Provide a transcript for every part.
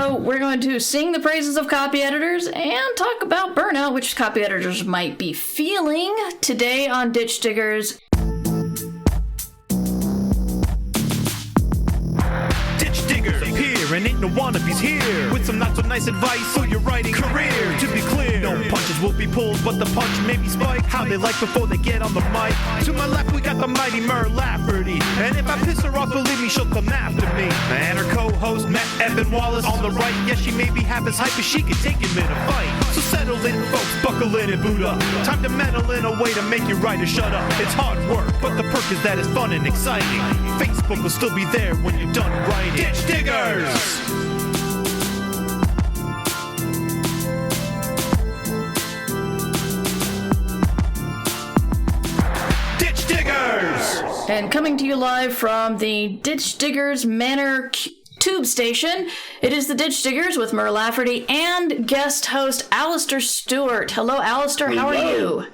So we're going to sing the praises of copy editors and talk about burnout, which copy editors might be feeling today on Ditch Diggers. Ditch Diggers here, and ain't no wannabes here, with some not so nice advice for your writing career. To be clear, no punches will be pulled, but the punch may be spiked. How they like before they get on the mic. To my left we got the mighty Mer Lafferty, and if I piss her off, believe me, she'll come after me. And her co-host Matt Wallace on the right. Yes, she may be half as hype as she can take him in a fight. So settle in, folks, buckle in and boot up. Time to meddle in a way to make your writer shut up. It's hard work, but the perk is that it's fun and exciting. Facebook will still be there when you're done writing. Ditch Diggers! Ditch Diggers! And coming to you live from the Ditch Diggers Manor Tube Station, it is the Ditch Diggers with Mer Lafferty and guest host Alasdair Stuart. Hello, Alasdair. How are you?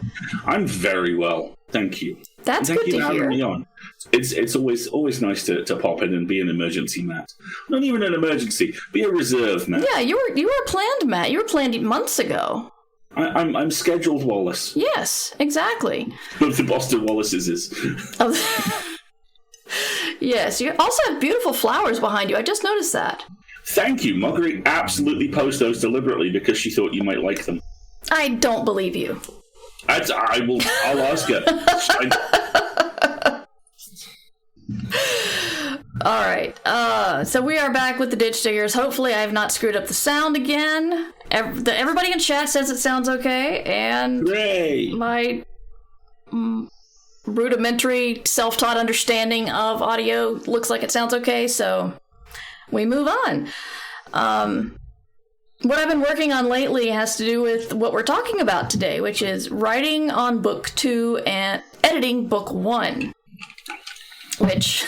I'm very well, thank you. That's good to hear. Thank you for having me on. It's always nice to pop in and be an emergency Matt. Not even an emergency, be a reserve Matt. Yeah, you were planned, Matt. You were planned months ago. I'm scheduled Wallace. Yes, exactly. Of the Boston Wallaces is. Yes, you also have beautiful flowers behind you. I just noticed that. Thank you. Marguerite absolutely posed those deliberately because she thought you might like them. I don't believe you. I'll ask her. All right. So we are back with the Ditch Diggers. Hopefully I have not screwed up the sound again. Everybody in chat says it sounds okay, and Hooray! My rudimentary self-taught understanding of audio looks like it sounds okay, so we move on. What I've been working on lately has to do with what we're talking about today, which is writing on book 2 and editing book 1, which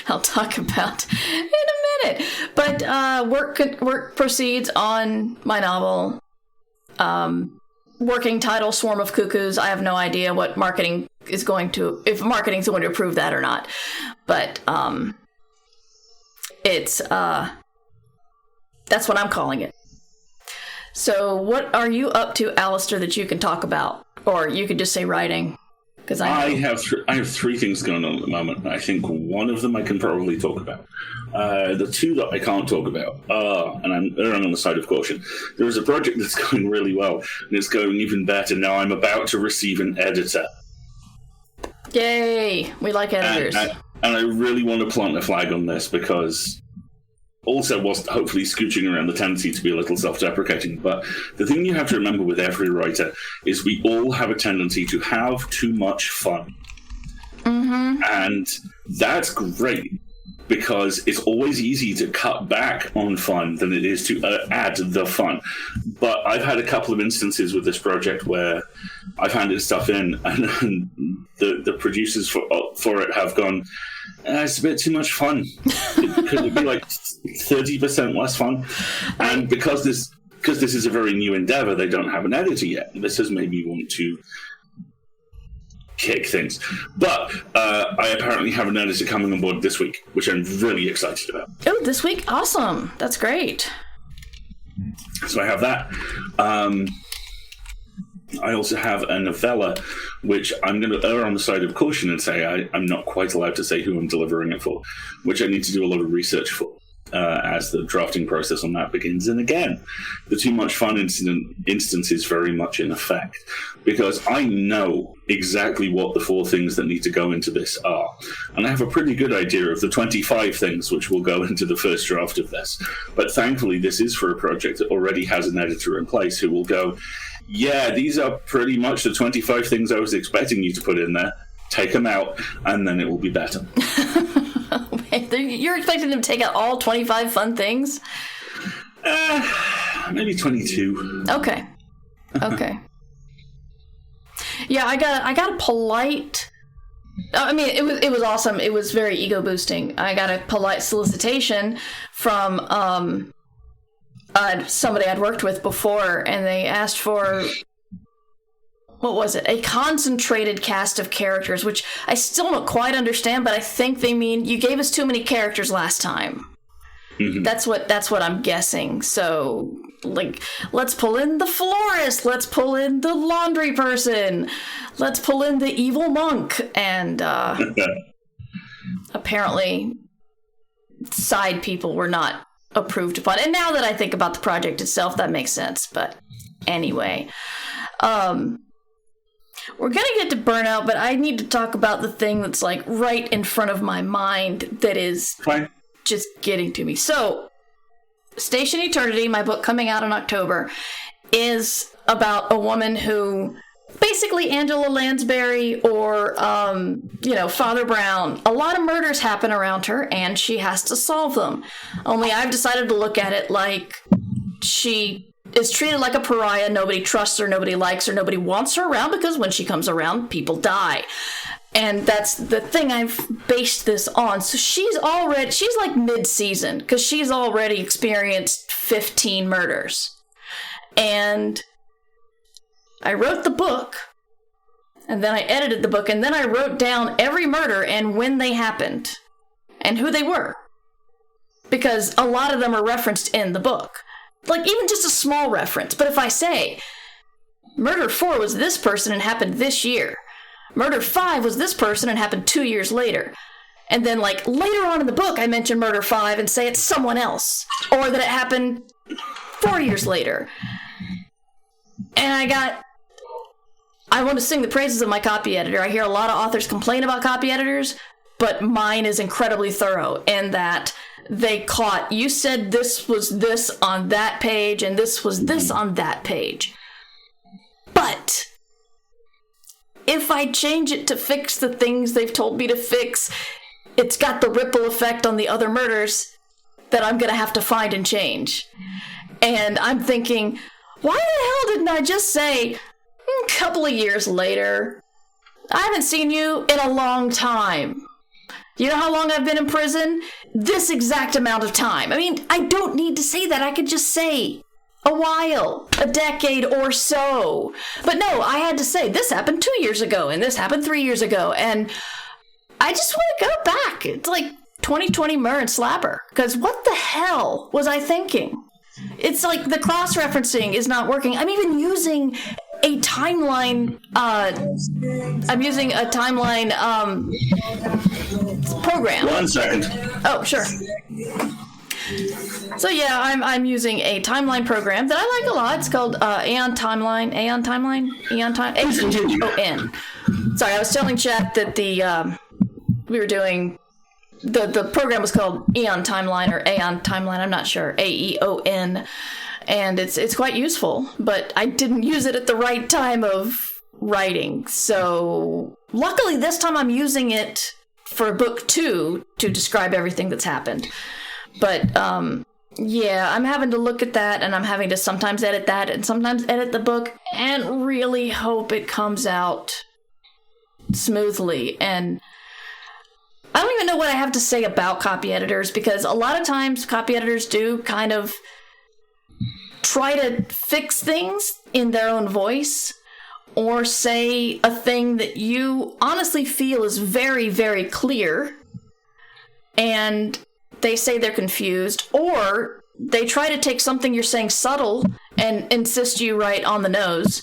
I'll talk about in a minute. But work proceeds on my novel. Working title, Swarm of Cuckoos. I have no idea what marketing is going to, if marketing's going to approve that or not. But it's that's what I'm calling it. So what are you up to, Alasdair, that you can talk about? Or you could just say writing. Because I have 3 things going on at the moment. I think one of them I can probably talk about. The 2 that I can't talk about, and I'm erring on the side of caution. There is a project that's going really well, and it's going even better now. I'm about to receive an editor. Yay! We like editors. And I really want to plant a flag on this because also whilst hopefully scooching around the tendency to be a little self-deprecating, but the thing you have to remember with every writer is we all have a tendency to have too much fun. Mm-hmm. And that's great because it's always easy to cut back on fun than it is to add the fun. But I've had a couple of instances with this project where I've handed stuff in and the producers for it have gone, it's a bit too much fun. Could it be like 30% less fun? And because this is a very new endeavor, they don't have an editor yet. This has made me want to kick things. But I apparently have an editor coming on board this week, which I'm really excited about. Oh, this week? Awesome. That's great. So I have that. I also have a novella, which I'm going to err on the side of caution and say I'm not quite allowed to say who I'm delivering it for, which I need to do a lot of research for as the drafting process on that begins. And again, the too much fun instance is very much in effect, because I know exactly what the 4 things that need to go into this are. And I have a pretty good idea of the 25 things which will go into the first draft of this. But thankfully, this is for a project that already has an editor in place who will go, yeah, these are pretty much the 25 things I was expecting you to put in there. Take them out, and then it will be better. You're expecting them to take out all 25 fun things? Maybe 22. Okay. Yeah, I got a polite. I mean, it was awesome. It was very ego boosting. I got a polite solicitation from somebody I'd worked with before, and they asked for, what was it? A concentrated cast of characters, which I still don't quite understand, but I think they mean you gave us too many characters last time. That's what I'm guessing. So, like, let's pull in the florist, let's pull in the laundry person, let's pull in the evil monk, and apparently side people were not approved upon. And now that I think about the project itself, that makes sense. But anyway, we're gonna get to Burnout, but I need to talk about the thing that's like right in front of my mind that is just getting to me. So, Station Eternity, my book coming out in October, is about a woman who, basically Angela Lansbury or, Father Brown. A lot of murders happen around her, and she has to solve them. Only I've decided to look at it like she is treated like a pariah. Nobody trusts her, nobody likes her, nobody wants her around, because when she comes around, people die. And that's the thing I've based this on. So she's like mid-season, because she's already experienced 15 murders. And I wrote the book, and then I edited the book, and then I wrote down every murder and when they happened, and who they were. Because a lot of them are referenced in the book. Like, even just a small reference. But if I say, Murder 4 was this person and happened this year. Murder 5 was this person and happened 2 years later. And then, like, later on in the book, I mention Murder 5 and say it's someone else. Or that it happened 4 years later. And I want to sing the praises of my copy editor. I hear a lot of authors complain about copy editors, but mine is incredibly thorough in that they caught, you said this was this on that page, and this was this on that page. But if I change it to fix the things they've told me to fix, it's got the ripple effect on the other murders that I'm going to have to find and change. And I'm thinking, why the hell didn't I just say, a couple of years later, I haven't seen you in a long time. You know how long I've been in prison? This exact amount of time. I mean, I don't need to say that. I could just say a while, a decade or so. But no, I had to say, this happened 2 years ago, and this happened 3 years ago. And I just want to go back. It's like 2020 Murr and Slapper. Because what the hell was I thinking? It's like the cross-referencing is not working. I'm even using a timeline, program. 1 second. Oh, sure. So yeah, I'm using a timeline program that I like a lot. It's called Aeon Timeline. Please continue. AEON. Sorry, I was telling chat that we were doing the program was called Aeon Timeline or Aeon Timeline. I'm not sure. AEON. And it's quite useful, but I didn't use it at the right time of writing. So luckily this time I'm using it for book 2 to describe everything that's happened. But yeah, I'm having to look at that, and I'm having to sometimes edit that and sometimes edit the book and really hope it comes out smoothly. And I don't even know what I have to say about copy editors, because a lot of times copy editors do kind of try to fix things in their own voice, or say a thing that you honestly feel is very, very clear, and they say they're confused, or they try to take something you're saying subtle and insist you right on the nose.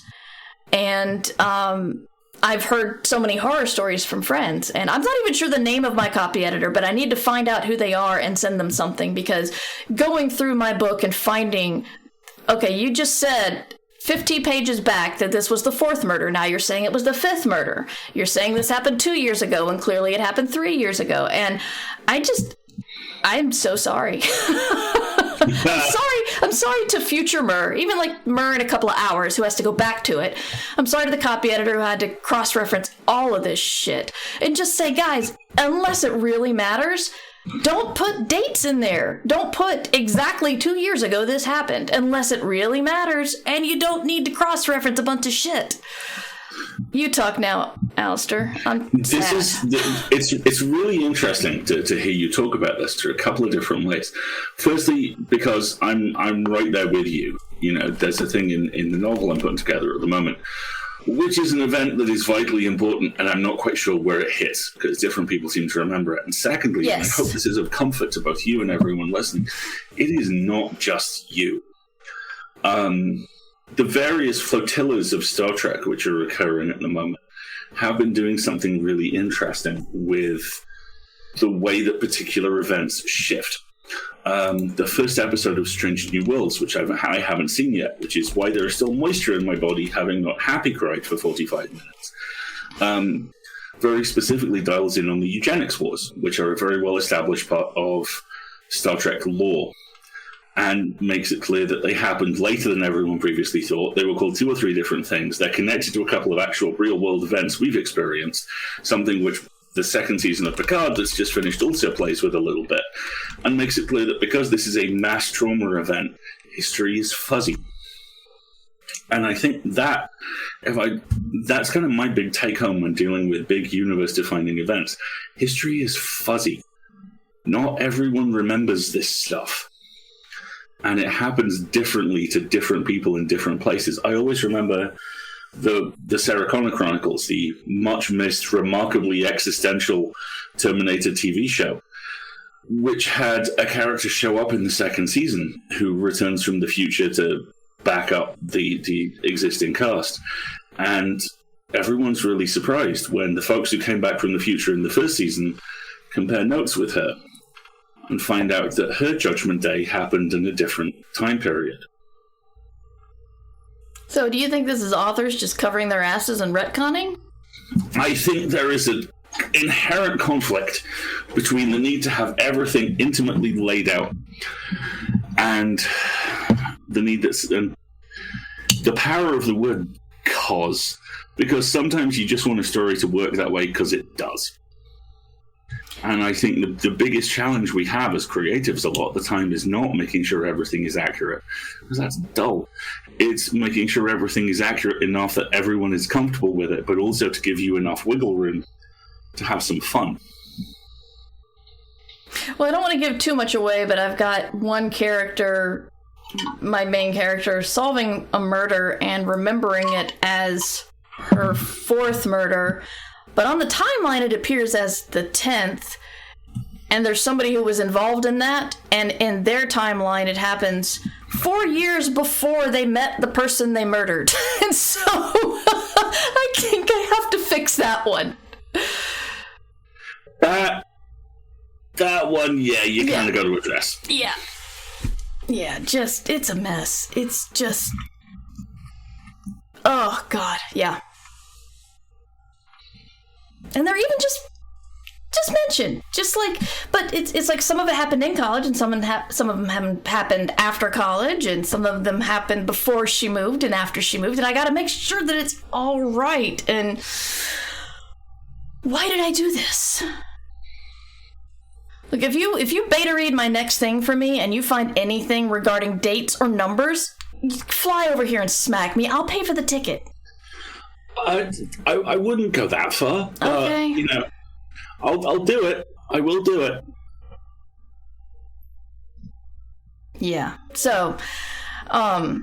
And I've heard so many horror stories from friends, and I'm not even sure the name of my copy editor, but I need to find out who they are and send them something, because going through my book and finding, okay, you just said 50 pages back that this was the 4th murder. Now you're saying it was the 5th murder. You're saying this happened 2 years ago, and clearly it happened 3 years ago. And I'm so sorry. I'm sorry to future Murr, even like Murr in a couple of hours who has to go back to it. I'm sorry to the copy editor who had to cross-reference all of this shit. And just say, guys, unless it really matters, don't put dates in there. Don't put exactly 2 years ago this happened, unless it really matters, and you don't need to cross-reference a bunch of shit. You talk now, Alasdair. It's really interesting to hear you talk about this through a couple of different ways. Firstly, because I'm right there with you. You know, there's a thing in the novel I'm putting together at the moment which is an event that is vitally important, and I'm not quite sure where it hits, because different people seem to remember it. And secondly, and I hope this is of comfort to both you and everyone listening, it is not just you. The various flotillas of Star Trek which are occurring at the moment have been doing something really interesting with the way that particular events shift. The first episode of Strange New Worlds, which I haven't seen yet, which is why there is still moisture in my body, having not happy cried for 45 minutes, very specifically dials in on the eugenics wars, which are a very well-established part of Star Trek lore, and makes it clear that they happened later than everyone previously thought. They were called 2 or 3 different things. They're connected to a couple of actual real-world events we've experienced, something which the second season of Picard that's just finished also plays with a little bit, and makes it clear that because this is a mass trauma event, history is fuzzy. And I think that that's kind of my big take-home when dealing with big universe-defining events. History is fuzzy. Not everyone remembers this stuff. And it happens differently to different people in different places. I always remember the Sarah Connor Chronicles, the much-missed, remarkably existential Terminator TV show, which had a character show up in the second season who returns from the future to back up the existing cast. And everyone's really surprised when the folks who came back from the future in the first season compare notes with her and find out that her Judgment Day happened in a different time period. So do you think this is authors just covering their asses and retconning? I think there is an inherent conflict between the need to have everything intimately laid out and the need and the power of the word cause, because sometimes you just want a story to work that way because it does. And I think the biggest challenge we have as creatives a lot of the time is not making sure everything is accurate, because that's dull. It's making sure everything is accurate enough that everyone is comfortable with it, but also to give you enough wiggle room to have some fun. Well, I don't want to give too much away, but I've got one character, my main character, solving a murder and remembering it as her 4th murder. But on the timeline, it appears as the 10th, and there's somebody who was involved in that, and in their timeline, it happens 4 years before they met the person they murdered. And so, I think I have to fix that one. That one, yeah, you kind of got to address. Yeah. Yeah, it's a mess. It's just... Oh, God, yeah. And they're even just mentioned, just like, but it's like some of it happened in college, and some of them happened after college, and some of them happened before she moved and after she moved, and I got to make sure that it's all right. And why did I do this? Look, if you beta read my next thing for me, and you find anything regarding dates or numbers, fly over here and smack me. I'll pay for the ticket. I wouldn't go that far. Okay. I'll do it. I will do it. Yeah. So, not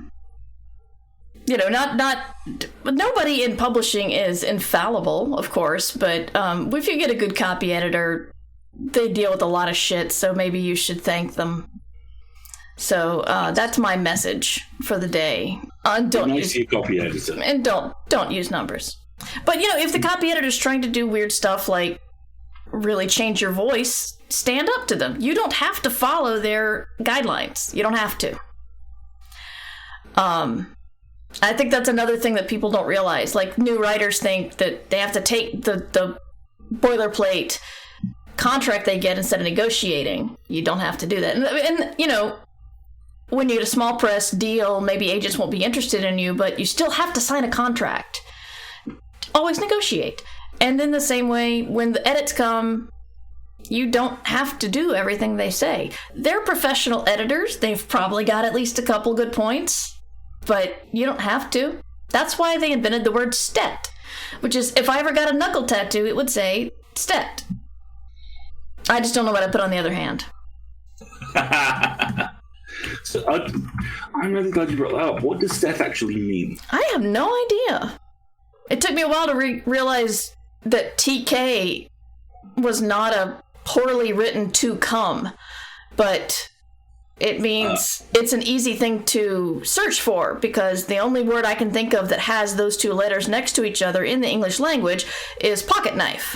nobody in publishing is infallible, of course, but if you get a good copy editor, they deal with a lot of shit, so maybe you should thank them. So that's my message for the day. Don't use copy editor, and don't use numbers. But if the copy editor's trying to do weird stuff like really change your voice, stand up to them. You don't have to follow their guidelines. You don't have to. I think that's another thing that people don't realize. Like, new writers think that they have to take the boilerplate contract they get instead of negotiating. You don't have to do that. And when you get a small press deal, maybe agents won't be interested in you, but you still have to sign a contract. Always negotiate. And in the same way, when the edits come, you don't have to do everything they say. They're professional editors. They've probably got at least a couple good points, but you don't have to. That's why they invented the word stet, which is, if I ever got a knuckle tattoo, it would say stet. I just don't know what I put on the other hand. So I'm really glad you brought that up. What does stet actually mean? I have no idea. It took me a while to realize that TK was not a poorly written to come, but it means it's an easy thing to search for, because the only word I can think of that has those two letters next to each other in the English language is pocket knife.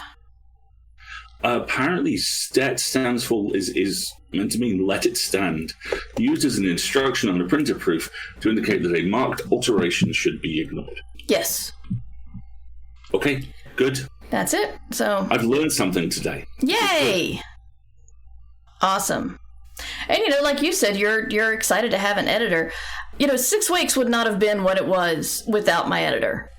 Apparently, STET stands for is meant to mean let it stand, used as an instruction on a printer proof to indicate that a marked alteration should be ignored. Yes. Okay, good. That's it. So I've learned something today. Yay! Awesome. And like you said, you're excited to have an editor. 6 Weeks would not have been what it was without my editor.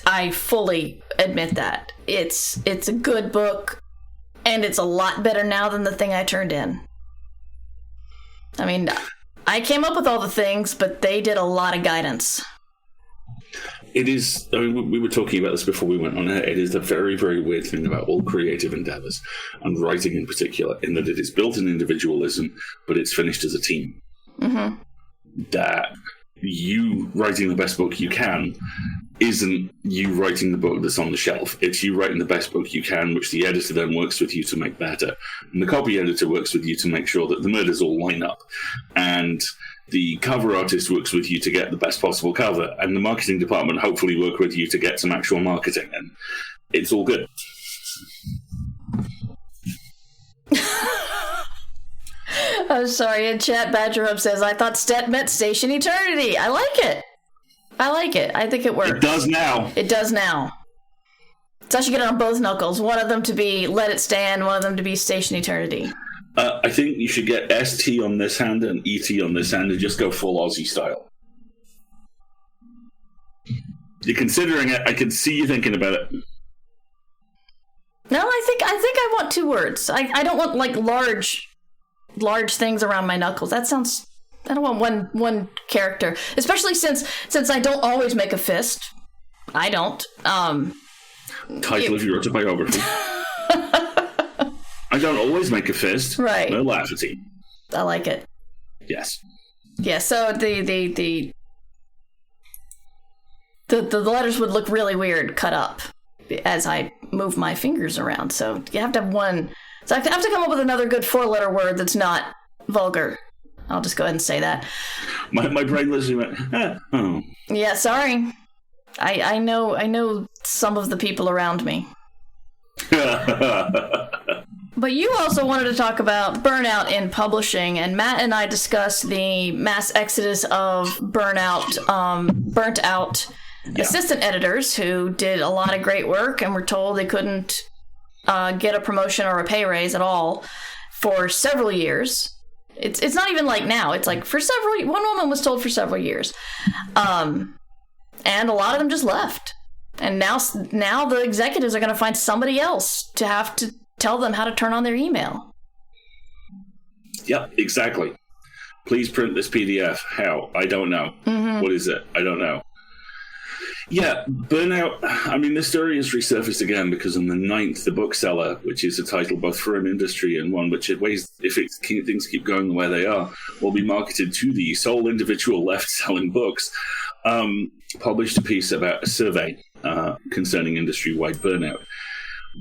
I fully admit that. It's a good book, and it's a lot better now than the thing I turned in. I mean, I came up with all the things, but they did a lot of guidance. It is, we were talking about this before we went on air. It is the very, very weird thing about all creative endeavors, and writing in particular, in that it is built in individualism, but it's finished as a team. Mm-hmm. That you writing the best book you can isn't you writing the book that's on the shelf. It's you writing the best book you can, which the editor then works with you to make better. And the copy editor works with you to make sure that the murders all line up. And the cover artist works with you to get the best possible cover. And the marketing department hopefully work with you to get some actual marketing. And it's all good. I'm sorry, in chat, Badger Hub says, I thought STET meant Station Eternity. I like it. I think it works. It does now. So I should get it on both knuckles. One of them to be Let It Stand, one of them to be Station Eternity. I think you should get ST on this hand and ET on this hand and just go full Aussie style. You're considering it. I can see you thinking about it. No, I think I want 2 words. I don't want like large things around my knuckles. I don't want one character, especially since I don't always make a fist. I don't. Title of your autobiography. I don't always make a fist. Right. No Lafferty. I like it. Yes. Yeah. So the letters would look really weird cut up as I move my fingers around. So you have to have one. So I have to come up with another good 4-letter word that's not vulgar. I'll just go ahead and say that. My brain literally went, oh. Yeah, sorry. I know some of the people around me. But you also wanted to talk about burnout in publishing, and Matt and I discussed the mass exodus of burnt out assistant editors who did a lot of great work and were told they couldn't get a promotion or a pay raise at all for several years. It's not even like now. It's like one woman was told for several years. And a lot of them just left. And now the executives are going to find somebody else to have to tell them how to turn on their email. Yep, exactly. Please print this PDF. How? I don't know. Mm-hmm. What is it? I don't know. Yeah, Burnout. I mean, this story has resurfaced again because on the 9th, The Bookseller, which is a title both for an industry and one which, things keep going the way they are, will be marketed to the sole individual left selling books, published a piece about a survey concerning industry-wide burnout.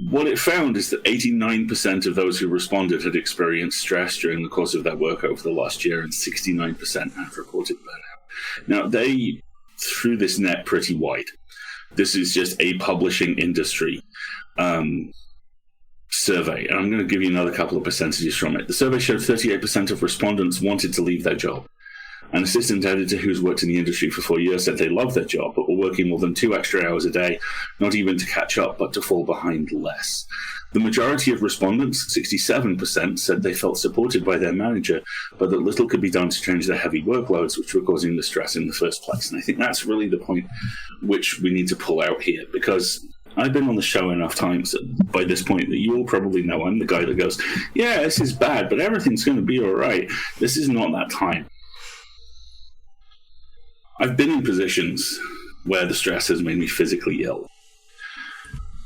What it found is that 89% of those who responded had experienced stress during the course of their work over the last year, and 69% had reported burnout. Now, they threw this net pretty wide. This is just a publishing industry survey, and I'm going to give you another couple of percentages from it. The survey showed 38% of respondents wanted to leave their job. An assistant editor who's worked in the industry for 4 years said they love their job, but were working more than 2 extra hours a day, not even to catch up, but to fall behind less. The majority of respondents, 67%, said they felt supported by their manager, but that little could be done to change their heavy workloads, which were causing the stress in the first place. And I think that's really the point which we need to pull out here, because I've been on the show enough times by this point that you all probably know I'm the guy that goes, yeah, this is bad, but everything's going to be all right. This is not that time. I've been in positions where the stress has made me physically ill.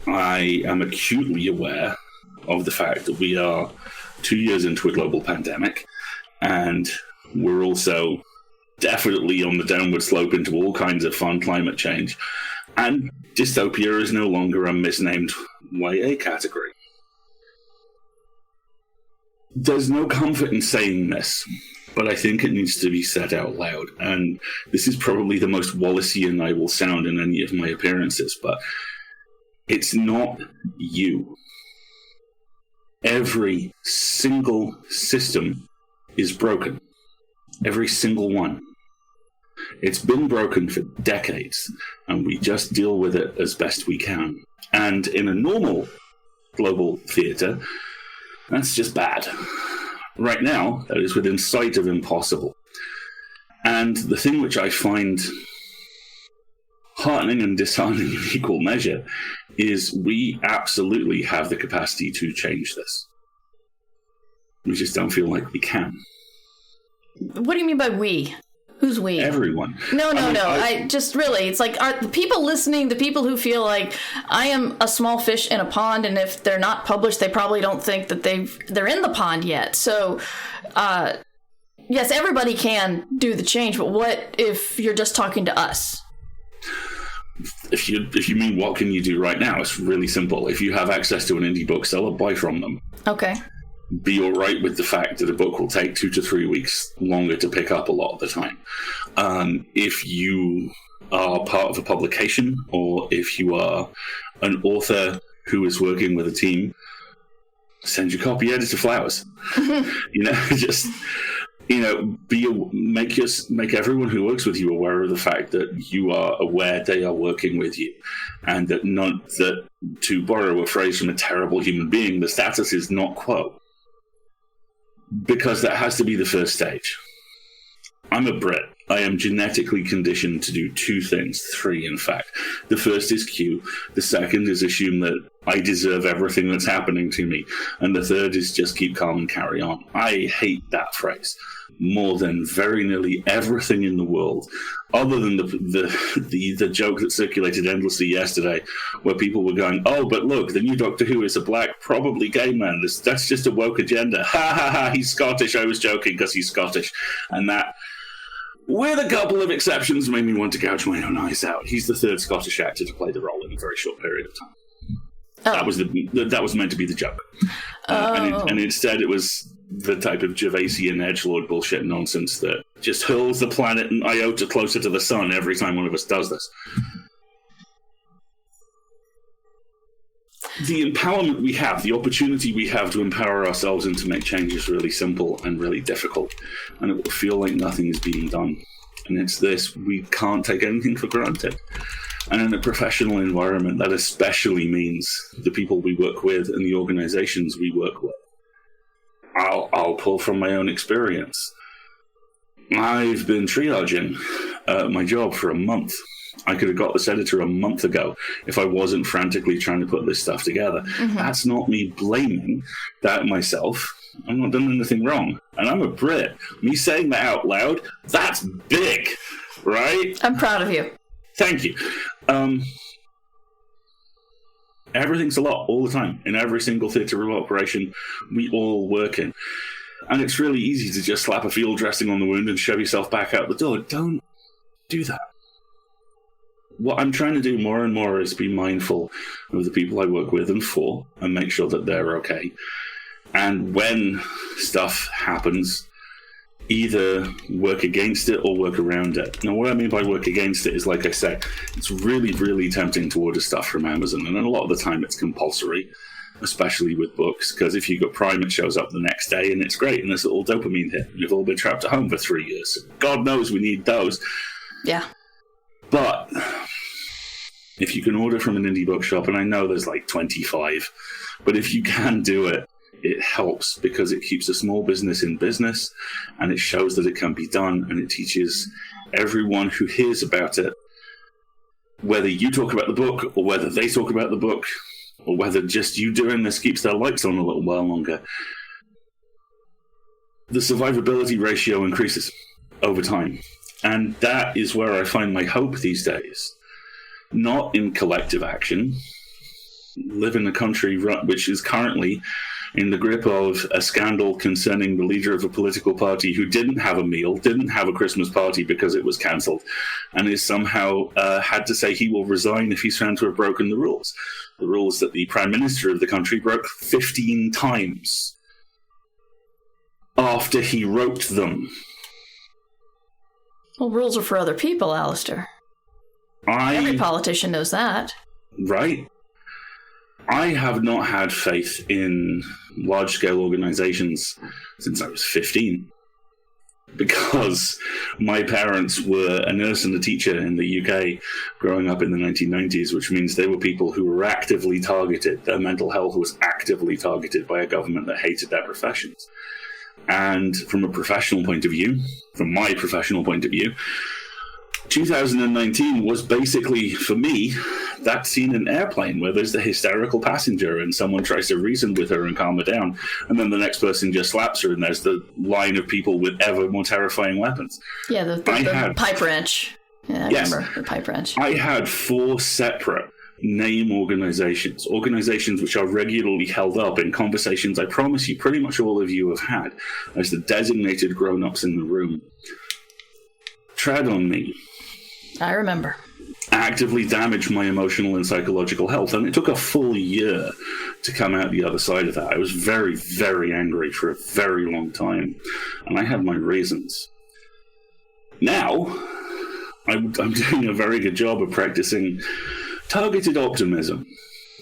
I am acutely aware of the fact that we are 2 years into a global pandemic, and we're also definitely on the downward slope into all kinds of fun climate change. And dystopia is no longer a misnamed YA category. There's no comfort in saying this, but I think it needs to be said out loud. And this is probably the most Wallacean I will sound in any of my appearances, but it's not you. Every single system is broken. Every single one. It's been broken for decades, and we just deal with it as best we can. And in a normal global theatre, that's just bad. Right now, that is within sight of impossible. And the thing which I find heartening and disheartening in equal measure is we absolutely have the capacity to change this. We just don't feel like we can. What do you mean by we? Who's we? Everyone. No. I just really, it's like, are the people listening, the people who feel like I am a small fish in a pond, and if they're not published, they probably don't think that they're in the pond yet. So, yes, everybody can do the change, but what if you're just talking to us? If you mean what can you do right now, it's really simple. If you have access to an indie bookseller, buy from them. Okay. Be all right with the fact that a book will take 2 to 3 weeks longer to pick up a lot of the time. If you are part of a publication, or if you are an author who is working with a team, send your copy editor flowers. Make everyone who works with you aware of the fact that you are aware they are working with you, and that to borrow a phrase from a terrible human being, the status is not quo. Because that has to be the first stage. I'm a Brit. I am genetically conditioned to do 2 things, 3 in fact. The first is Q. The second is assume that I deserve everything that's happening to me. And the third is just keep calm and carry on. I hate that phrase more than very nearly everything in the world, other than the joke that circulated endlessly yesterday, where people were going, "Oh, but look, the new Doctor Who is a black, probably gay man. That's just a woke agenda. Ha ha ha, he's Scottish. I was joking because he's Scottish." And that, with a couple of exceptions, made me want to gouge my own eyes out. He's the 3rd Scottish actor to play the role in a very short period of time. Oh. That was meant to be the joke. And instead it was the type of Gervaisian edgelord bullshit nonsense that just hurls the planet an iota closer to the sun every time one of us does this. The empowerment we have, the opportunity we have to empower ourselves and to make change is really simple and really difficult. And it will feel like nothing is being done. And it's this, we can't take anything for granted. And in a professional environment, that especially means the people we work with and the organizations we work with. I'll pull from my own experience. I've been triaging my job for a month. I could have got this editor a month ago if I wasn't frantically trying to put this stuff together. Mm-hmm. That's not me blaming that myself. I'm not doing anything wrong. And I'm a Brit. Me saying that out loud, that's big, right? I'm proud of you. Thank you. Everything's a lot all the time. In every single theatre of operation we all work in. And it's really easy to just slap a field dressing on the wound and shove yourself back out the door. Don't do that. What I'm trying to do more and more is be mindful of the people I work with and for, and make sure that they're okay. And when stuff happens, either work against it or work around it. Now, what I mean by work against it is, like I said, it's really, really tempting to order stuff from Amazon, and a lot of the time it's compulsory, especially with books, because if you got Prime, it shows up the next day, and it's great, and this little dopamine hit. You've all been trapped at home for 3 years. God knows we need those. Yeah. But if you can order from an indie bookshop, and I know there's like 25, but if you can do it, it helps, because it keeps a small business in business, and it shows that it can be done, and it teaches everyone who hears about it, whether you talk about the book or whether they talk about the book, or whether just you doing this keeps their lights on a little while longer, the survivability ratio increases over time. And that is where I find my hope these days. Not in collective action. Live in a country which is currently in the grip of a scandal concerning the leader of a political party who didn't have a meal, didn't have a Christmas party because it was cancelled, and is somehow had to say he will resign if he's found to have broken the rules. The rules that the Prime Minister of the country broke 15 times after he wrote them. Well, rules are for other people, Alasdair. Every politician knows that. Right. I have not had faith in large-scale organizations since I was 15. Because my parents were a nurse and a teacher in the UK growing up in the 1990s, which means they were people who were actively targeted. Their mental health was actively targeted by a government that hated their professions. And from a professional point of view, from my professional point of view, 2019 was basically, for me, that scene in Airplane where there's the hysterical passenger and someone tries to reason with her and calm her down, and then the next person just slaps her, and there's the line of people with ever more terrifying weapons. Yeah, the pipe wrench. Yeah, I remember the pipe wrench. I had 4 separate name organizations which are regularly held up in conversations I promise you pretty much all of you have had as the designated grown-ups in the room. Tread on me. I remember. Actively damaged my emotional and psychological health, and it took a full year to come out the other side of that. I was very, very angry for a very long time, and I had my reasons. Now, I'm doing a very good job of practicing targeted optimism.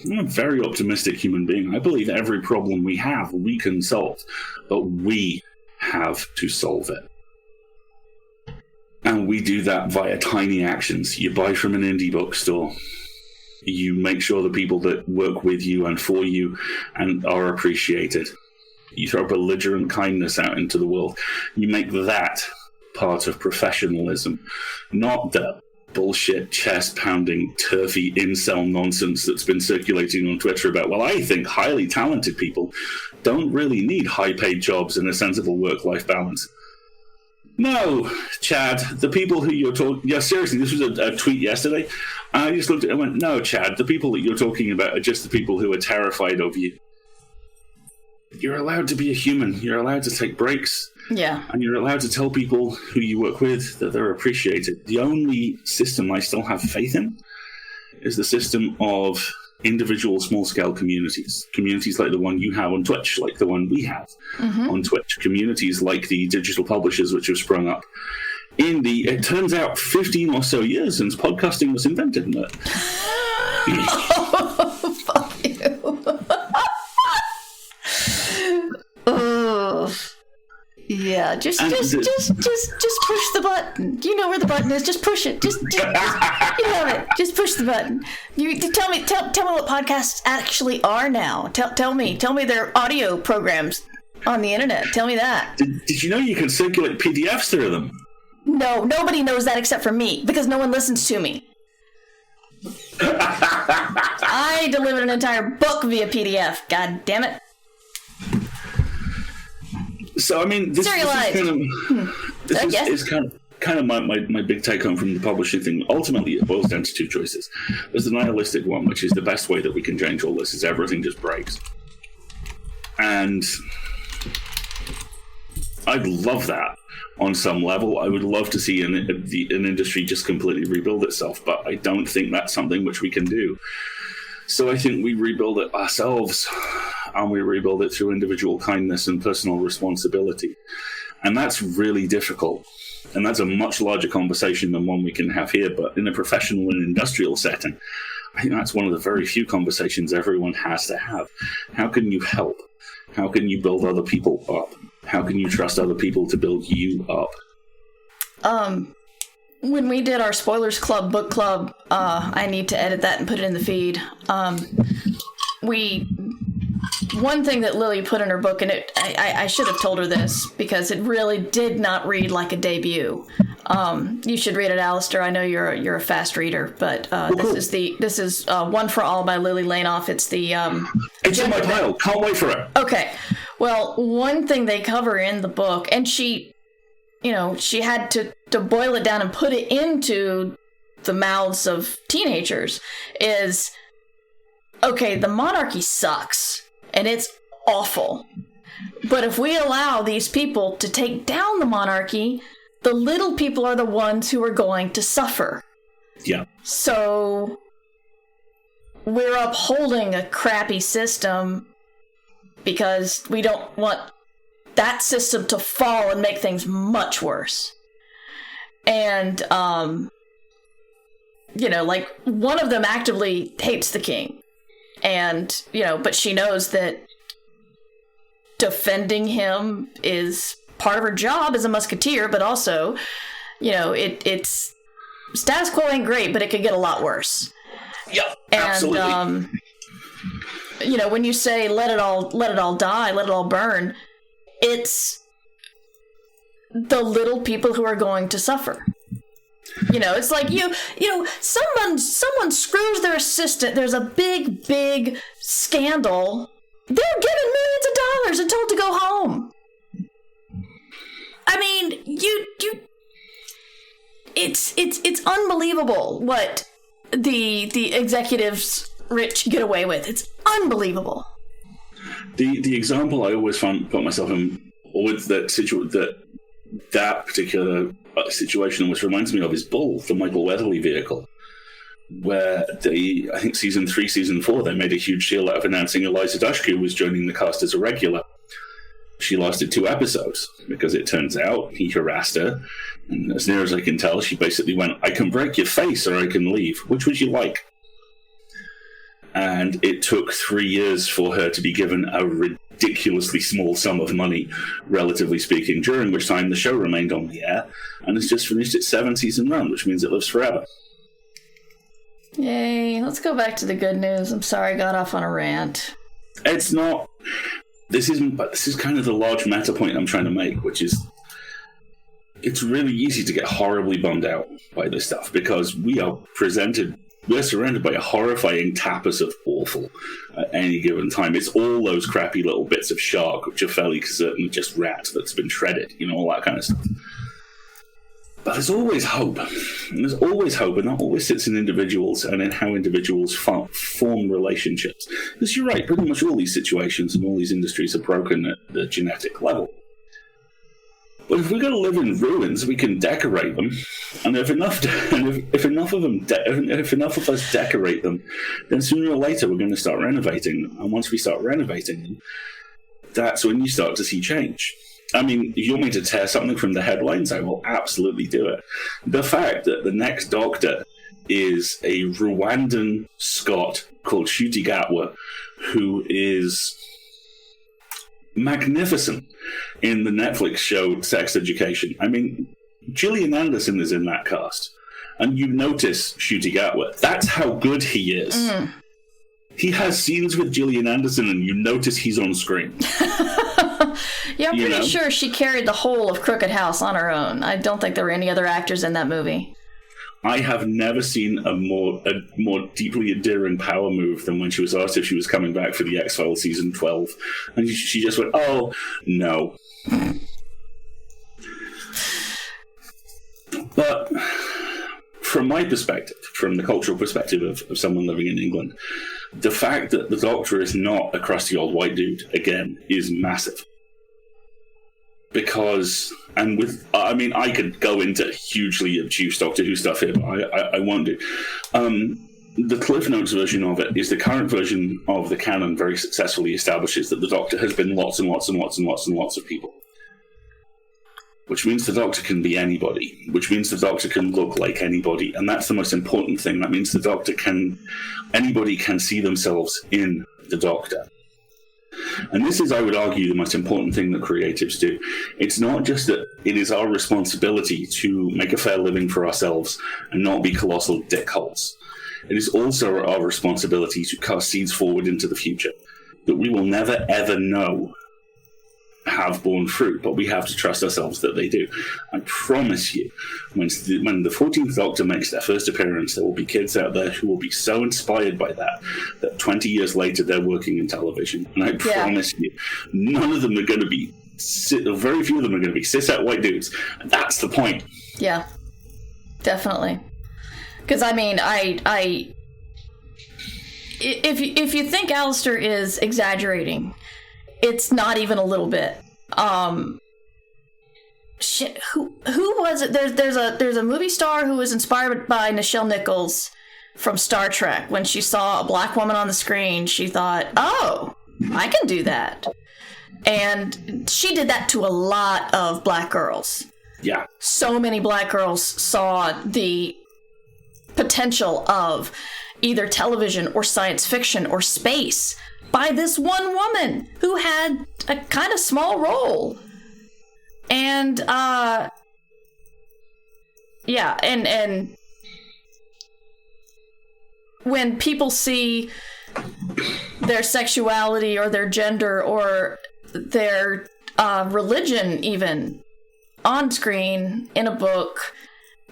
I'm a very optimistic human being. I believe every problem we have, we can solve, but we have to solve it. And we do that via tiny actions. You buy from an indie bookstore. You make sure the people that work with you and for you and are appreciated. You throw belligerent kindness out into the world. You make that part of professionalism, not the bullshit, chest-pounding, turfy incel nonsense that's been circulating on Twitter about, well, I think highly talented people don't really need high-paid jobs and a sensible work-life balance. No, Chad, the people who you're talking... Yeah, seriously, this was a tweet yesterday. I just looked at it and went, no, Chad, the people that you're talking about are just the people who are terrified of you. You're allowed to be a human. You're allowed to take breaks. Yeah. And you're allowed to tell people who you work with that they're appreciated. The only system I still have faith in is the system of individual small-scale communities. Communities like the one you have on Twitch, like the one we have on Twitch. Communities like the digital publishers which have sprung up in the, it turns out, 15 or so years since podcasting was invented. Oh, fuck you. Oh. Yeah, just push the button. You know where the button is. Just push it. Just you have it. Just push the button. You tell me what podcasts actually are now. Tell me they're audio programs on the internet. Tell me that. Did you know you can circulate PDFs through them? No, nobody knows that except for me because no one listens to me. I delivered an entire book via PDF. God damn it. So I mean, this is kind of my big take home from the publishing thing. Ultimately, it boils down to 2 choices. There's the nihilistic one, which is the best way that we can change all this is everything just breaks, and I'd love that on some level. I would love to see an industry just completely rebuild itself, but I don't think that's something which we can do. So I think we rebuild it ourselves, and we rebuild it through individual kindness and personal responsibility. And that's really difficult. And that's a much larger conversation than one we can have here. But in a professional and industrial setting, I think that's one of the very few conversations everyone has to have. How can you help? How can you build other people up? How can you trust other people to build you up? When we did our Spoilers Club book club, I need to edit that and put it in the feed. One thing that Lily put in her book, and I should have told her this because it really did not read like a debut. You should read it, Alasdair. I know you're a fast reader, but this is One for All by Lily Lainoff. It's it's in my pile. Can't wait for it. Okay. Well, one thing they cover in the book, and she had to boil it down and put it into the mouths of teenagers, is, okay, the monarchy sucks, and it's awful. But if we allow these people to take down the monarchy, the little people are the ones who are going to suffer. Yeah. So we're upholding a crappy system because we don't want that system to fall and make things much worse. And, like, one of them actively hates the king. And, but she knows that defending him is part of her job as a musketeer, but also, it's status quo ain't great, but it could get a lot worse. Yeah, absolutely. And, when you say let it all die, let it all burn, it's the little people who are going to suffer. It's like someone screws their assistant. There's a big scandal. They're given millions of dollars and told to go home. I mean, it's unbelievable what the executives rich get away with. It's unbelievable. The example I always put myself in with that particular situation almost reminds me of is Bull, the Michael Weatherly vehicle, where I think season 3, season 4, they made a huge deal out of announcing Eliza Dushku was joining the cast as a regular. She lasted 2 episodes because it turns out he harassed her, and as near as I can tell, she basically went, "I can break your face or I can leave. Which would you like?" And it took 3 years for her to be given a ridiculously small sum of money, relatively speaking, during which time the show remained on the air, and it's just finished its 7-season run, which means it lives forever. Yay, let's go back to the good news. I'm sorry I got off on a rant. It's not... This is kind of the large meta point I'm trying to make, which is it's really easy to get horribly bummed out by this stuff because we're surrounded by a horrifying tapas of awful at any given time. It's all those crappy little bits of shark, which are fairly certain just rat that's been shredded, all that kind of stuff. But there's always hope. And that always sits in individuals and in how individuals form relationships. Because you're right, pretty much all these situations and all these industries are broken at the genetic level. But if we're going to live in ruins, we can decorate them, and if enough of us decorate them, then sooner or later we're going to start renovating them. And once we start renovating them, that's when you start to see change. I mean, if you want me to tear something from the headlines, I will absolutely do it. The fact that the next Doctor is a Rwandan Scot called Ncuti Gatwa, who is magnificent in the Netflix show Sex Education. I mean, Gillian Anderson is in that cast, and you notice Ncuti Gatwa. That's how good he is. Mm. He has scenes with Gillian Anderson, and you notice he's on screen. Yeah, I'm pretty sure she carried the whole of Crooked House on her own. I don't think there were any other actors in that movie. I have never seen a more deeply endearing power move than when she was asked if she was coming back for the X-Files season 12. And she just went, "Oh, no." But from my perspective, from the cultural perspective of someone living in England, the fact that the Doctor is not a crusty old white dude, again, is massive. Because, I could go into hugely obtuse Doctor Who stuff here, but I won't do. The Cliff Notes version of it is the current version of the canon very successfully establishes that the Doctor has been lots and lots and lots and lots and lots of people. Which means the Doctor can be anybody. Which means the Doctor can look like anybody. And that's the most important thing. That means anybody can see themselves in the Doctor. And this is, I would argue, the most important thing that creatives do. It's not just that it is our responsibility to make a fair living for ourselves and not be colossal dickholes. It is also our responsibility to cast seeds forward into the future that we will never, ever know have borne fruit, but we have to trust ourselves that they do. I promise you, when the 14th Doctor makes their first appearance, there will be kids out there who will be so inspired by that 20 years later they're working in television. And I promise you, none of them are going to be, very few of them are going to be cis-het white dudes. And that's the point. Yeah, definitely. Because, I mean, if you think Alasdair is exaggerating, It's not even a little bit. Shit, who was it? There's a movie star who was inspired by Nichelle Nichols from Star Trek. When she saw a black woman on the screen, she thought, oh, I can do that. And she did that to a lot of black girls. Yeah. So many black girls saw the potential of either television or science fiction or space by this one woman who had a kind of small role. And, yeah, and when people see their sexuality or their gender or their religion even on screen in a book,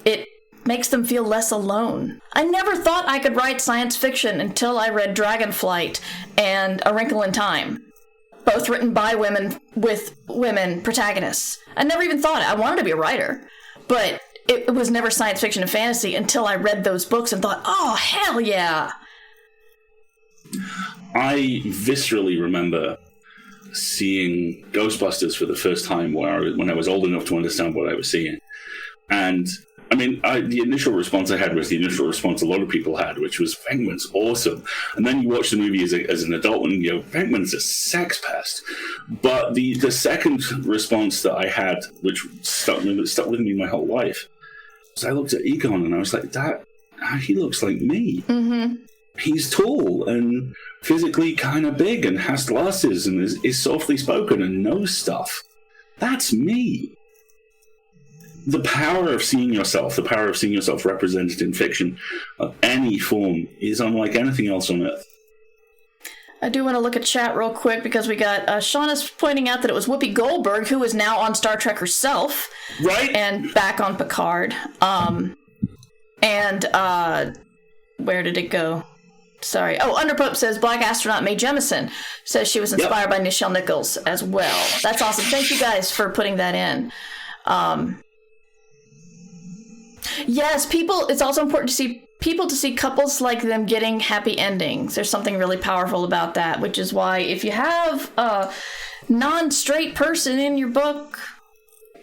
it makes them feel less alone. I never thought I could write science fiction until I read Dragonflight and A Wrinkle in Time, both written by women with women protagonists. I never even thought it. I wanted to be a writer, but it was never science fiction and fantasy until I read those books and thought, oh, hell yeah. I viscerally remember seeing Ghostbusters for the first time when I was old enough to understand what I was seeing. And I mean, the initial response I had was the initial response a lot of people had, which was, Venkman's awesome. And then you watch the movie as an adult and you go, Venkman's a sex pest. But the second response that I had, which stuck with me my whole life, was I looked at Egon and I was like, he looks like me. Mm-hmm. He's tall and physically kind of big and has glasses and is softly spoken and knows stuff. That's me. The power of seeing yourself represented in fiction of any form is unlike anything else on Earth. I do want to look at chat real quick because we got Shauna's pointing out that it was Whoopi Goldberg who is now on Star Trek herself. Right. And back on Picard. Where did it go? Sorry. Oh, Underpope says Black Astronaut Mae Jemison says she was inspired by Nichelle Nichols as well. That's awesome. Thank you guys for putting that in. Yes, it's also important to see couples like them getting happy endings. There's something really powerful about that, which is why if you have a non-straight person in your book,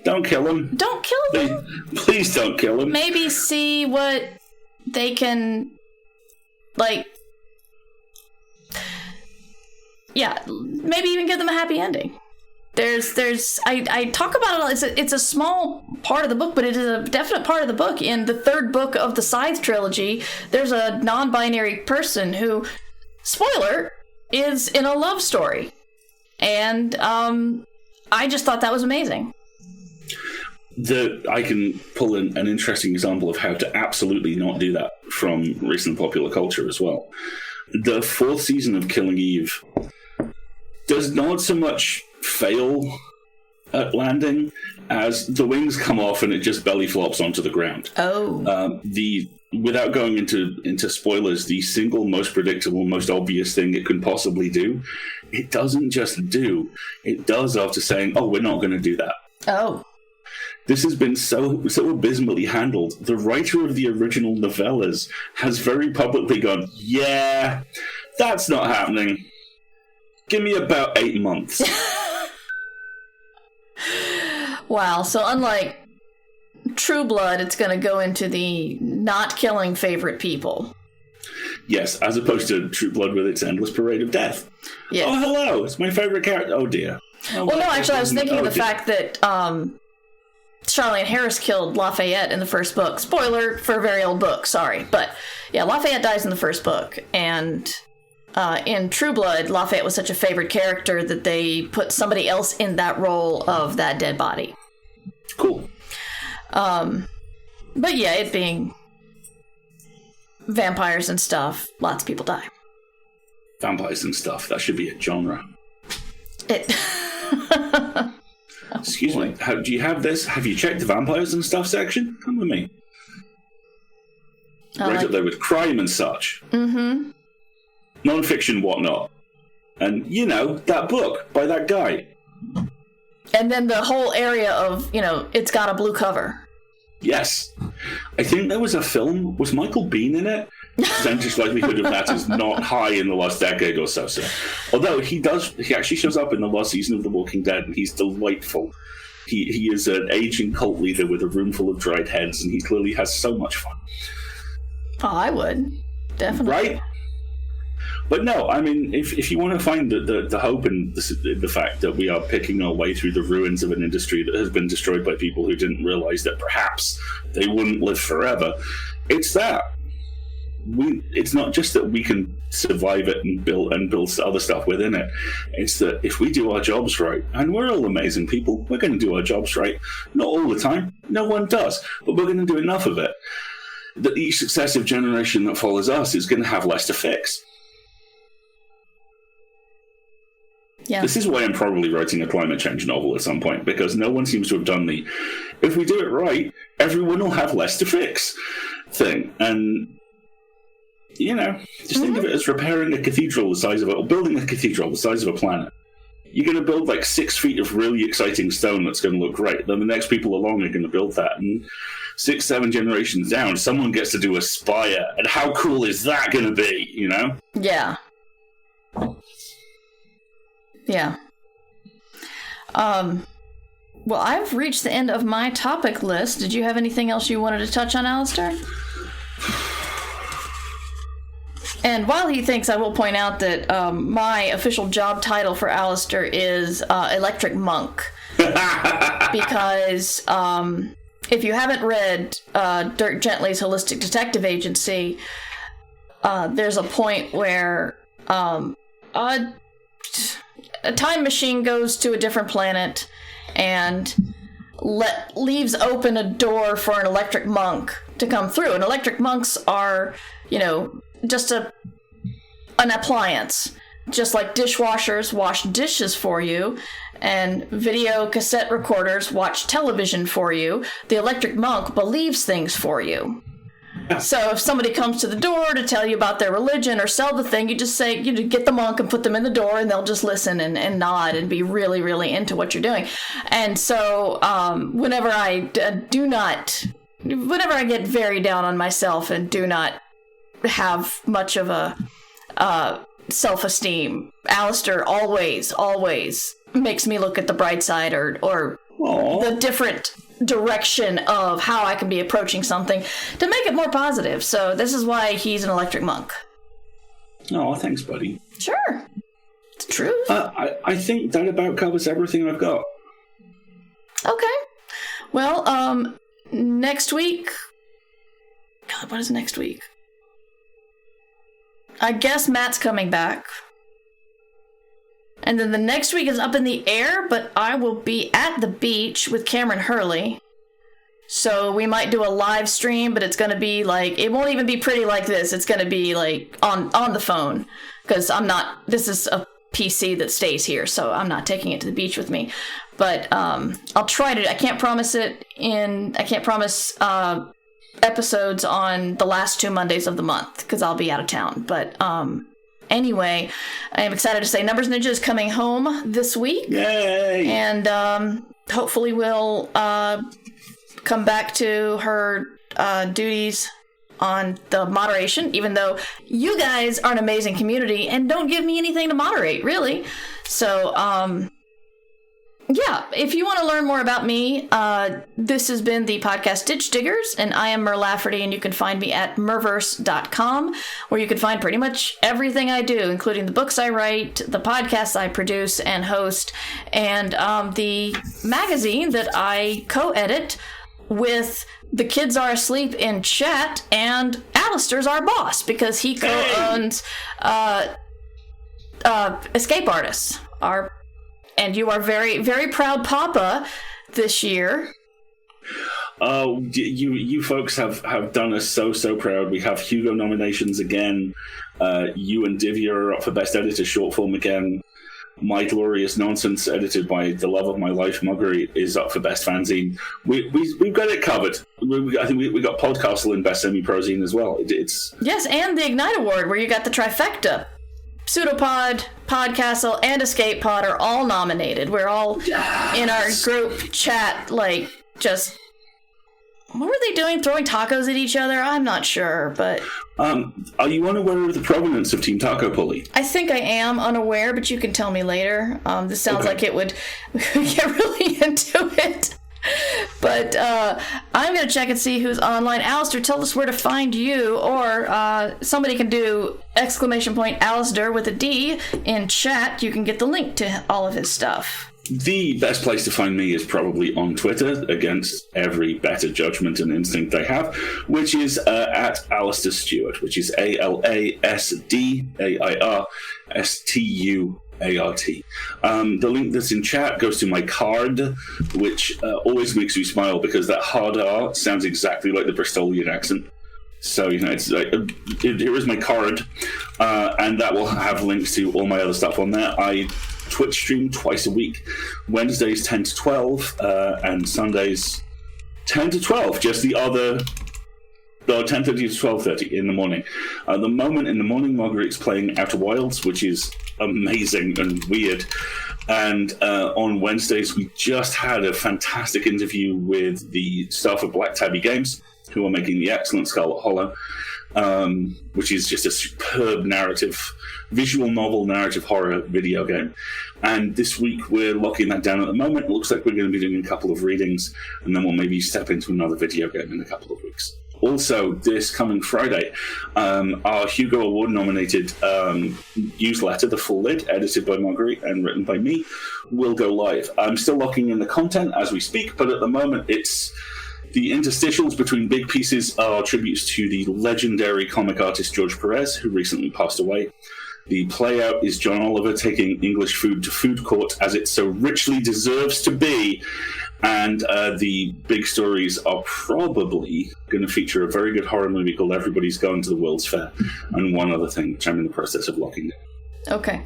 don't kill them. Don't kill them. Please don't kill them. Maybe see what they can, maybe even give them a happy ending. I talk about it. It's a small part of the book, but it is a definite part of the book. In the third book of the Scythe trilogy, there's a non-binary person who, spoiler, is in a love story, and I just thought that was amazing. I can pull an interesting example of how to absolutely not do that from recent popular culture as well. The fourth season of Killing Eve does not so much fail at landing as the wings come off and it just belly flops onto the ground. Oh. Without going into spoilers, the single most predictable, most obvious thing it can possibly do, it doesn't just do. It does after saying, oh, we're not going to do that. Oh. This has been so abysmally handled. The writer of the original novellas has very publicly gone, yeah, that's not happening. Give me about 8 months. Wow, so unlike True Blood, it's going to go into the not killing favorite people. Yes, as opposed to True Blood with its endless parade of death. Yes. Oh, hello, it's my favorite character. Oh, dear. Oh, well, no, actually, I was thinking of the fact that Charlene Harris killed Lafayette in the first book. Spoiler for a very old book, sorry. But, yeah, Lafayette dies in the first book, and in True Blood, Lafayette was such a favorite character that they put somebody else in that role of that dead body. Cool. But yeah, it being vampires and stuff, lots of people die. Vampires and stuff, that should be a genre. Excuse me, do you have this? Have you checked the vampires and stuff section? Come with me. Right up there with crime and such. Mm-hmm. Non-fiction, whatnot. And, that book by that guy. And then the whole area of, it's got a blue cover. Yes. I think there was a film. Was Michael Biehn in it? Percentage likelihood of that is not high in the last decade or so. Although he actually shows up in the last season of The Walking Dead, and he's delightful. He is an aging cult leader with a room full of dried heads, and he clearly has so much fun. Oh, I would. Definitely. Right? But no, I mean, if you want to find the hope in the fact that we are picking our way through the ruins of an industry that has been destroyed by people who didn't realize that perhaps they wouldn't live forever, it's that. It's not just that we can survive it and build other stuff within it. It's that if we do our jobs right, and we're all amazing people, we're going to do our jobs right. Not all the time. No one does. But we're going to do enough of it that each successive generation that follows us is going to have less to fix. Yeah. This is why I'm probably writing a climate change novel at some point, because no one seems to have done the, if we do it right, everyone will have less to fix thing. And, you know, just think of it as repairing a cathedral the size of or building a cathedral the size of a planet. You're going to build like 6 feet of really exciting stone that's going to look great. Then the next people along are going to build that. And 6, 7 generations down, someone gets to do a spire. And how cool is that going to be, you know? Yeah. Yeah. Well, I've reached the end of my topic list. Did you have anything else you wanted to touch on, Alasdair? And while he thinks, I will point out that my official job title for Alasdair is Electric Monk. Because if you haven't read Dirk Gently's Holistic Detective Agency, there's a point where a time machine goes to a different planet and leaves open a door for an electric monk to come through. And electric monks are, you know, just an appliance. Just like dishwashers wash dishes for you and video cassette recorders watch television for you, the electric monk believes things for you. So if somebody comes to the door to tell you about their religion or sell the thing, you just say, you know, get the monk and put them in the door, and they'll just listen and nod and be really, really into what you're doing. And so whenever I get very down on myself and do not have much of a self-esteem, Alasdair always makes me look at the bright side or the different direction of how I can be approaching something to make it more positive. So this is why he's an electric monk. Oh, thanks, buddy. Sure. It's true. I think that about covers everything I've got. Okay. Well, next week... God, what is next week? I guess Matt's coming back. And then the next week is up in the air, but I will be at the beach with Cameron Hurley. So we might do a live stream, but it's going to be like, it won't even be pretty like this. It's going to be like on the phone, because this is a PC that stays here, so I'm not taking it to the beach with me. But I'll try to, I can't promise episodes on the last 2 Mondays of the month, because I'll be out of town. But anyway, I am excited to say Numbers Ninja is coming home this week. Yay! And hopefully we'll come back to her duties on the moderation, even though you guys are an amazing community and don't give me anything to moderate, really. So, yeah, if you want to learn more about me, this has been the podcast Ditch Diggers, and I am Mer Lafferty, and you can find me at merverse.com, where you can find pretty much everything I do, including the books I write, the podcasts I produce and host, and the magazine that I co-edit with The Kids Are Asleep in Chat, and Alasdair's our boss, because he co-owns Escape Artists, and you are very, very proud papa this year. Oh, you folks have done us so proud. We have Hugo nominations again. You and Divya are up for Best Editor Short Form again. My Glorious Nonsense, edited by the love of my life, Muggery, is up for Best Fanzine. We've got it covered. I think we got Podcastle in Best Semi-Prozine as well. Yes, and the Ignite Award, where you got the trifecta. Pseudopod, Podcastle, and Escape Pod are all nominated. We're all in our group chat, like, just what were they doing? Throwing tacos at each other? I'm not sure, but... Are you unaware of the provenance of Team Taco Pulley? I think I am unaware, but you can tell me later. This sounds like it would get really into it. But I'm going to check and see who's online. Alasdair, tell us where to find you, or somebody can do !Alasdair with a D in chat. You can get the link to all of his stuff. The best place to find me is probably on Twitter, against every better judgment and instinct I have, which is at Alasdair Stuart, which is ALASDAIRSTUART. The link that's in chat goes to my card, which always makes me smile because that hard R sounds exactly like the Bristolian accent. So, it's like, here is my card, and that will have links to all my other stuff on there. I Twitch stream twice a week, Wednesdays 10 to 12, and Sundays 10 to 12, just the other... 10:30 to 12:30 in the morning. At the moment, in the morning, Marguerite's playing Outer Wilds, which is amazing and weird. And on Wednesdays, we just had a fantastic interview with the staff of Black Tabby Games, who are making the excellent Scarlet Hollow, which is just a superb visual novel narrative horror video game. And this week, we're locking that down at the moment. It looks like we're going to be doing a couple of readings, and then we'll maybe step into another video game in a couple of weeks. Also, this coming Friday, our Hugo Award-nominated newsletter, The Full Lid, edited by Marguerite and written by me, will go live. I'm still locking in the content as we speak, but at the moment, it's the interstitials between big pieces are tributes to the legendary comic artist George Perez, who recently passed away. The playout is John Oliver taking English food to food court, as it so richly deserves to be. And the big stories are probably going to feature a very good horror movie called Everybody's Going to the World's Fair, and one other thing, which I'm in the process of locking down. Okay.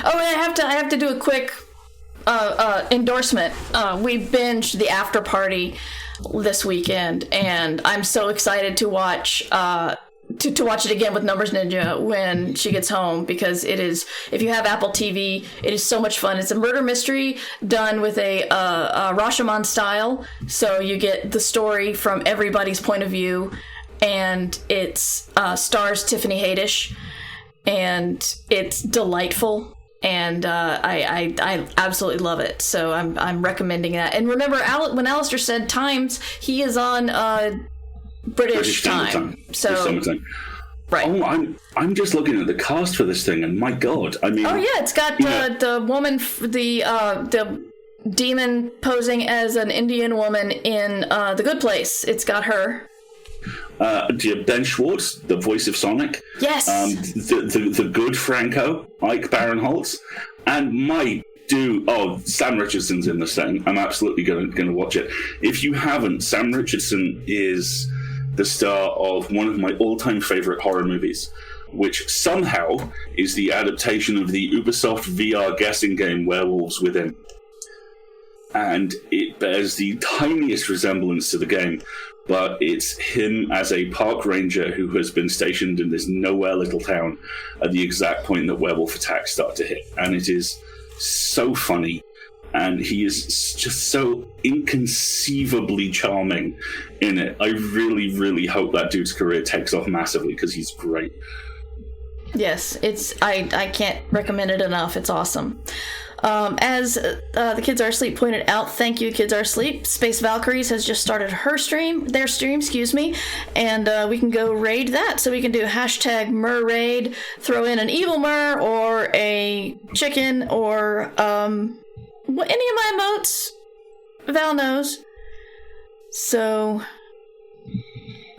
Oh, and I have to do a quick endorsement. We binged The After Party this weekend, and I'm so excited to watch to watch it again with Numbers Ninja when she gets home, because it is, if you have Apple TV, it is so much fun. It's a murder mystery done with a Rashomon style, so you get the story from everybody's point of view, and it stars Tiffany Haddish, and it's delightful. And I absolutely love it, so I'm recommending that. And remember, when Alasdair said times, he is on British time. So right. Oh, I'm just looking at the cast for this thing, and my God, I mean. Oh yeah, it's got the woman, the demon posing as an Indian woman in The Good Place. It's got her. Ben Schwartz, the voice of Sonic. Yes. The good Franco, Ike Barinholtz, and Sam Richardson's in this thing. I'm absolutely going to watch it. If you haven't, Sam Richardson is the star of one of my all-time favorite horror movies, which somehow is the adaptation of the Ubisoft VR guessing game Werewolves Within. And it bears the tiniest resemblance to the game, but it's him as a park ranger who has been stationed in this nowhere little town at the exact point that werewolf attacks start to hit. And it is so funny, and he is just so inconceivably charming in it. I really, really hope that dude's career takes off massively, because he's great. Yes, I can't recommend it enough. It's awesome. As the Kids Are Asleep pointed out, thank you, Kids Are Asleep. Space Valkyries has just started their stream, and we can go raid that. So we can do hashtag #MurRaid, throw in an evil Mur or a chicken or any of my emotes. Val knows. So,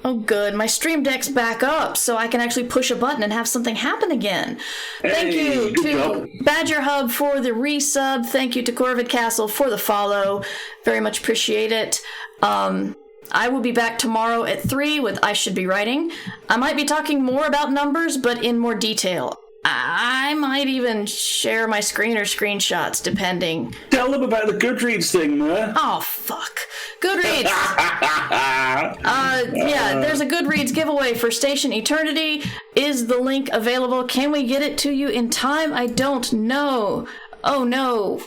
oh good, my Stream Deck's back up, so I can actually push a button and have something happen again. Thank you to Badger Hub for the resub. Thank you to Corvid Castle for the follow. Very much appreciate it. I will be back tomorrow at 3 with I Should Be Writing. I might be talking more about numbers, but in more detail. I might even share my screen or screenshots, depending. Tell them about the Goodreads thing, man. Oh, fuck. Goodreads! There's a Goodreads giveaway for Station Eternity. Is the link available? Can we get it to you in time? I don't know. Oh, no.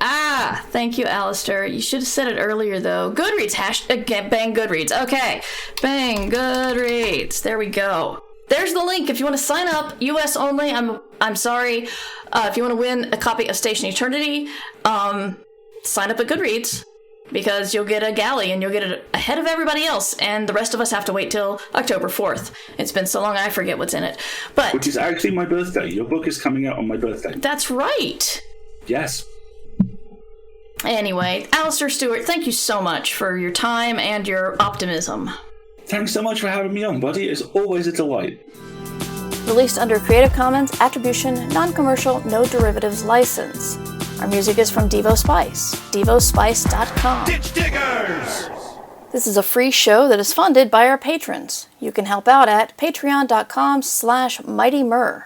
Thank you, Alasdair. You should have said it earlier, though. Goodreads, bang Goodreads. Okay, bang Goodreads. There we go. There's the link if you want to sign up. US only. I'm sorry. If you want to win a copy of Station Eternity, sign up at Goodreads, because you'll get a galley and you'll get it ahead of everybody else, and the rest of us have to wait till October 4th. It's been so long I forget what's in it. But which is actually my birthday. Your book is coming out on my birthday. That's right. Yes. Anyway, Alasdair Stuart, thank you so much for your time and your optimism. Thanks so much for having me on, buddy. It's always a delight. Released under Creative Commons Attribution, Non-Commercial, No Derivatives License. Our music is from Devo Spice, devospice.com. Ditch Diggers! This is a free show that is funded by our patrons. You can help out at patreon.com/mightymur.